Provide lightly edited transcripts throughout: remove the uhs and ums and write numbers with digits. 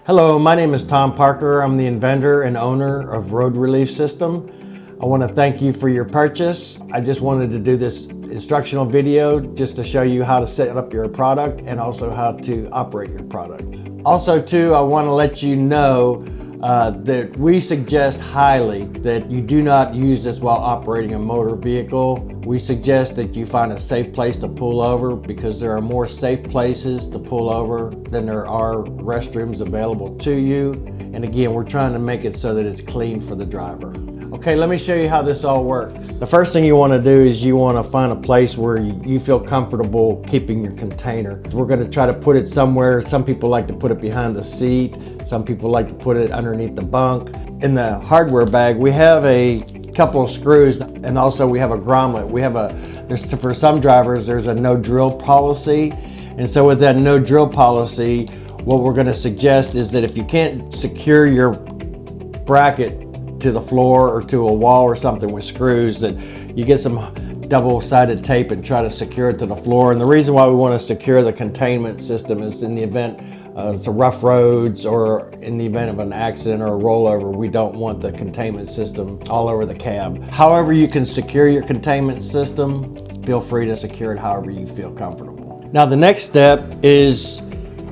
Hello, my name is Tom Parker. I'm the inventor and owner of Road Relief System. I want to thank you for your purchase. I just wanted to do this instructional video just to show you how to set up your product and also how to operate your product. Also too, I want to let you know that we suggest highly that you do not use this while operating a motor vehicle. We suggest that you find a safe place to pull over because there are more safe places to pull over than there are restrooms available to you. And again, we're trying to make it so that it's clean for the driver. Okay, let me show you how this all works. The first thing you want to do is you want to find a place where you feel comfortable keeping your container. We're going to try to put it somewhere. Some people like to put it behind the seat. Some people like to put it underneath the bunk. In the hardware bag, we have a couple of screws and also we have a grommet. For some drivers, there's a no drill policy. And so with that no drill policy, what we're going to suggest is that if you can't secure your bracket to the floor or to a wall or something with screws, that you get some double-sided tape and try to secure it to the floor. And the reason why we want to secure the containment system is in the event of rough roads or in the event of an accident or a rollover, we don't want the containment system all over the cab. However you can secure your containment system, feel free to secure it however you feel comfortable. Now the next step is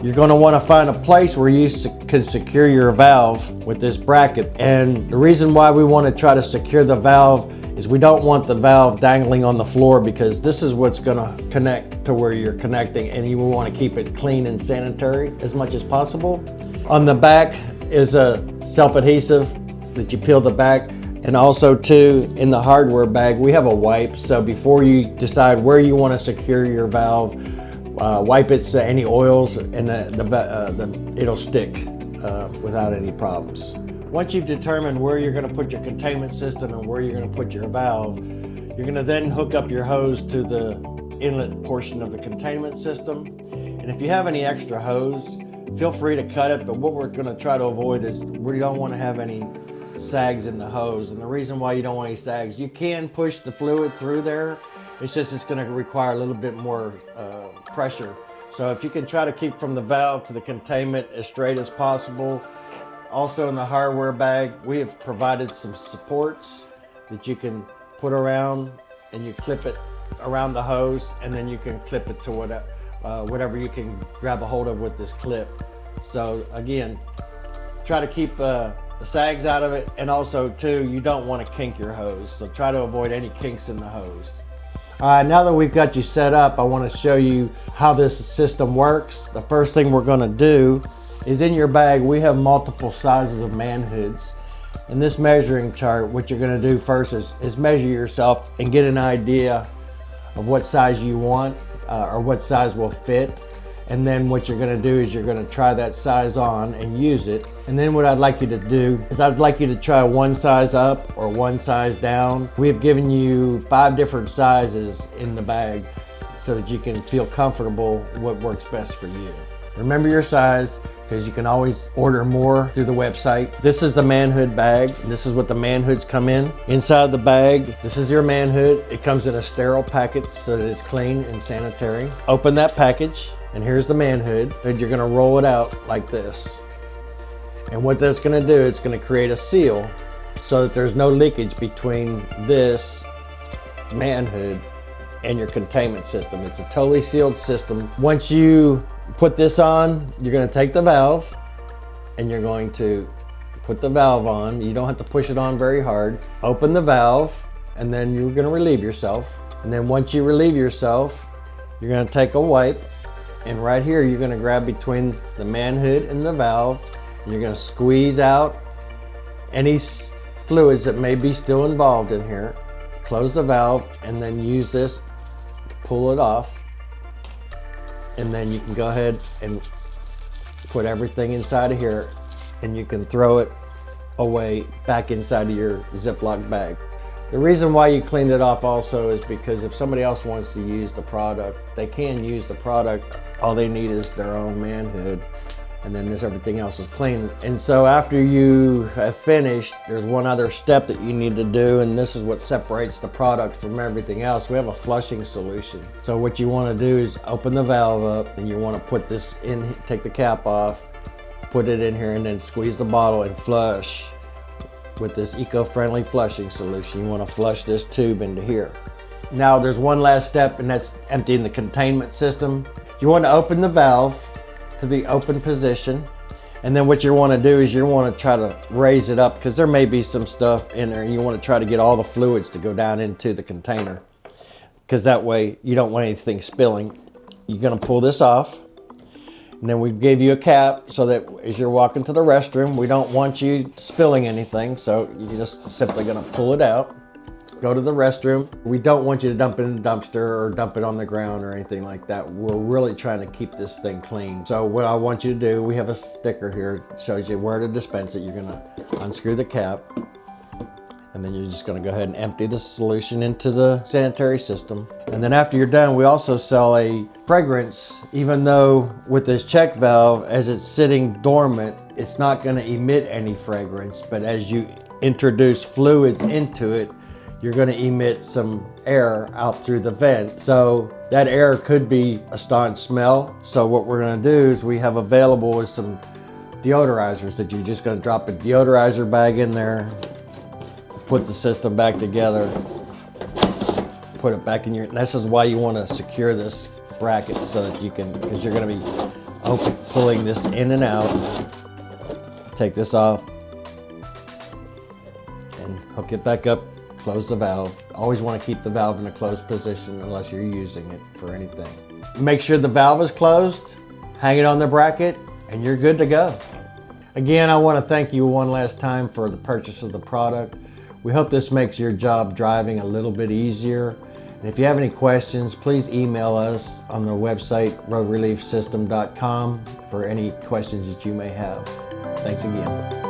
you're going to want to find a place where you can secure your valve with this bracket. And the reason why we want to try to secure the valve is we don't want the valve dangling on the floor because this is what's going to connect to where you're connecting, and you want to keep it clean and sanitary as much as possible. On the back is a self-adhesive that you peel the back. And also too, in the hardware bag, we have a wipe. So before you decide where you want to secure your valve, wipe it so any oils and it'll stick without any problems. Once you've determined where you're going to put your containment system and where you're going to put your valve, you're going to then hook up your hose to the inlet portion of the containment system. And if you have any extra hose, feel free to cut it, but what we're going to try to avoid is we don't want to have any sags in the hose. And the reason why you don't want any sags, you can push the fluid through there. It's going to require a little bit more pressure. So if you can try to keep from the valve to the containment as straight as possible. Also in the hardware bag, we have provided some supports that you can put around, and you clip it around the hose, and then you can clip it to whatever you can grab a hold of with this clip. So again, try to keep the sags out of it, and also too, you don't want to kink your hose. So try to avoid any kinks in the hose. All right, now that we've got you set up, I want to show you how this system works. The first thing we're going to do is in your bag, we have multiple sizes of man hoods. In this measuring chart, what you're going to do first is measure yourself and get an idea of what size you want or what size will fit. And then what you're going to do is you're going to try that size on and use it. And then what I'd like you to do is I'd like you to try one size up or one size down. We have given you 5 different sizes in the bag so that you can feel comfortable what works best for you. Remember your size, because you can always order more through the website. This is the man hood bag. This is what the man hoods come in. Inside the bag, this is your man hood. It comes in a sterile package so that it's clean and sanitary. Open that package, and here's the man hood. And you're gonna roll it out like this. And what that's gonna do, it's gonna create a seal so that there's no leakage between this man hood and your containment system. It's a totally sealed system. Once you put this on, you're going to take the valve and you're going to put the valve on. You don't have to push it on very hard. Open the valve, and then you're going to relieve yourself. And then once you relieve yourself, you're going to take a wipe, and right here you're going to grab between the man hood and the valve. You're going to squeeze out any fluids that may be still involved in here. Close the valve, and then use this to pull it off. And then you can go ahead and put everything inside of here, and you can throw it away back inside of your Ziploc bag. The reason why you cleaned it off also is because if somebody else wants to use the product, they can use the product. All they need is their own man hood, and then everything else is clean. And so after you have finished, there's one other step that you need to do, and this is what separates the product from everything else. We have a flushing solution. So what you want to do is open the valve up, and you want to put this in, take the cap off, put it in here and then squeeze the bottle and flush with this eco-friendly flushing solution. You want to flush this tube into here. Now there's one last step, and that's emptying the containment system. You want to open the valve to the open position, and then what you want to do is you want to try to raise it up, because there may be some stuff in there, and you want to try to get all the fluids to go down into the container, because that way you don't want anything spilling. You're going to pull this off, and then we gave you a cap so that as you're walking to the restroom, we don't want you spilling anything, so you're just simply going to pull it out. Go to the restroom. We don't want you to dump it in the dumpster or dump it on the ground or anything like that. We're really trying to keep this thing clean. So what I want you to do, we have a sticker here that shows you where to dispense it. You're gonna unscrew the cap, and then you're just gonna go ahead and empty the solution into the sanitary system. And then after you're done, we also sell a fragrance. Even though with this check valve, as it's sitting dormant, it's not gonna emit any fragrance, but as you introduce fluids into it, you're going to emit some air out through the vent. So that air could be a staunch smell. So what we're going to do is we have available is some deodorizers that you're just going to drop a deodorizer bag in there, put the system back together, put it back in your, this is why you want to secure this bracket so that you can, because you're going to be pulling this in and out. Take this off and hook it back up. Close the valve. Always want to keep the valve in a closed position unless you're using it for anything. Make sure the valve is closed, hang it on the bracket, and you're good to go. Again, I want to thank you one last time for the purchase of the product. We hope this makes your job driving a little bit easier. And if you have any questions, please email us on the website roadreliefsystem.com for any questions that you may have. Thanks again.